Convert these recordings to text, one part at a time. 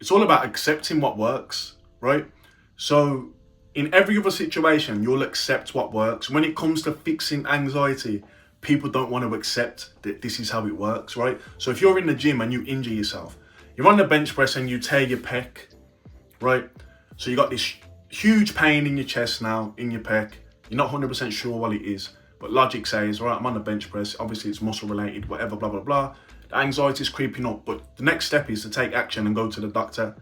It's all about accepting what works, right? So in every other situation, you'll accept what works. When it comes to fixing anxiety, people don't want to accept that this is how it works, right? So if you're in the gym and you injure yourself, you're on the bench press and you tear your pec, right? So you got this huge pain in your chest now, in your pec. You're not 100% sure what it is, but logic says, right, I'm on the bench press. Obviously it's muscle related, whatever, blah, blah, blah. The anxiety is creeping up, but the next step is to take action and go to the doctor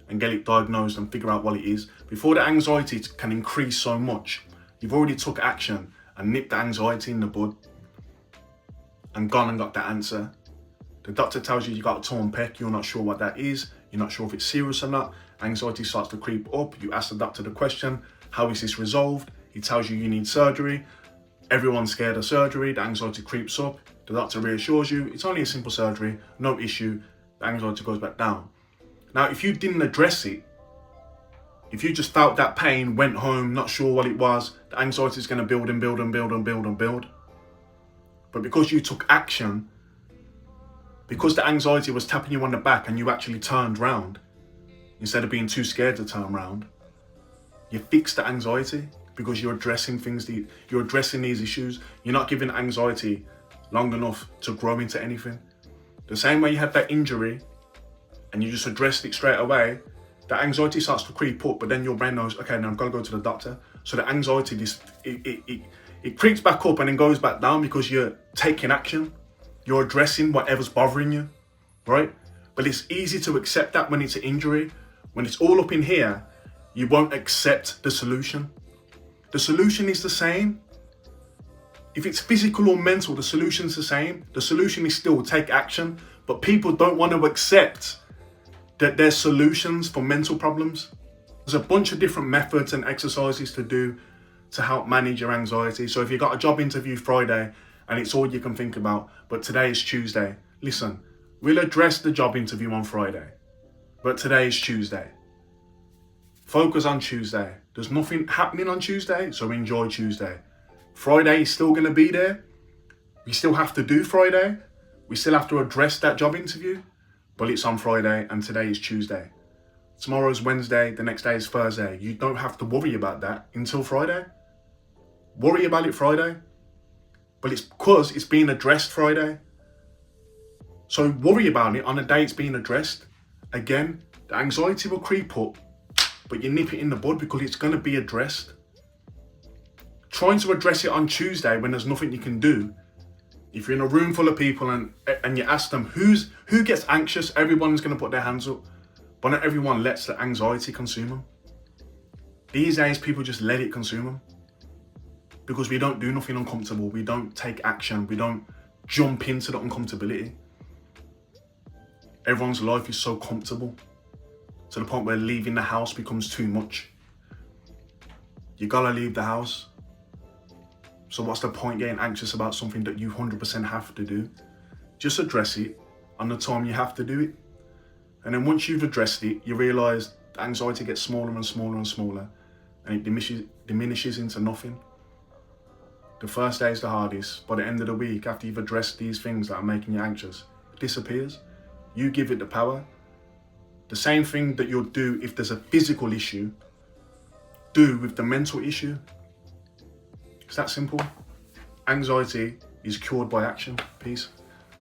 and get it diagnosed and figure out what it is. Before the anxiety can increase so much, you've already took action and nipped the anxiety in the bud and gone and got the answer. The doctor tells you got a torn pec, you're not sure what that is, you're not sure if it's serious or not. Anxiety starts to creep up. You ask the doctor the question, how is this resolved? He tells you need surgery. Everyone's scared of surgery. The anxiety creeps up. The doctor reassures you it's only a simple surgery, no issue. The anxiety goes back down. Now, if you didn't address it, if you just felt that pain, went home, not sure what it was, the anxiety is going to build and build and build and build and build. But because you took action, because the anxiety was tapping you on the back and you actually turned round, instead of being too scared to turn around, you fixed the anxiety because you're addressing you're addressing these issues. You're not giving anxiety long enough to grow into anything. The same way you had that injury and you just addressed it straight away, the anxiety starts to creep up, but then your brain knows, okay, now I've got to go to the doctor. So the anxiety, it creeps back up and then goes back down because you're taking action. You're addressing whatever's bothering you, right? But it's easy to accept that when it's an injury. When it's all up in here, you won't accept the solution. The solution is the same. If it's physical or mental, the solution's the same. The solution is still take action, but people don't want to accept that there's solutions for mental problems. There's a bunch of different methods and exercises to do to help manage your anxiety. So if you've got a job interview Friday and it's all you can think about, but today is Tuesday, listen, we'll address the job interview on Friday, but today is Tuesday. Focus on Tuesday. There's nothing happening on Tuesday, so enjoy Tuesday. Friday is still going to be there. We still have to do Friday. We still have to address that job interview, but it's on Friday and today is Tuesday. Tomorrow's Wednesday, the next day is Thursday. You don't have to worry about that until Friday. Worry about it Friday, but it's because it's being addressed Friday. So worry about it on the day it's being addressed. Again, the anxiety will creep up, but you nip it in the bud because it's going to be addressed. Trying to address it on Tuesday when there's nothing you can do. If you're in a room full of people and you ask them who gets anxious, everyone's going to put their hands up. But not everyone lets the anxiety consume them. These days, people just let it consume them. Because we don't do nothing uncomfortable. We don't take action. We don't jump into the uncomfortability. Everyone's life is so comfortable to the point where leaving the house becomes too much. You gotta leave the house. So what's the point getting anxious about something that you 100% have to do? Just address it on the time you have to do it. And then once you've addressed it, you realise the anxiety gets smaller and smaller and smaller, and it diminishes into nothing. The first day is the hardest. By the end of the week, after you've addressed these things that are making you anxious, it disappears. You give it the power. The same thing that you'll do if there's a physical issue, do with the mental issue. It's that simple. Anxiety is cured by action. Peace.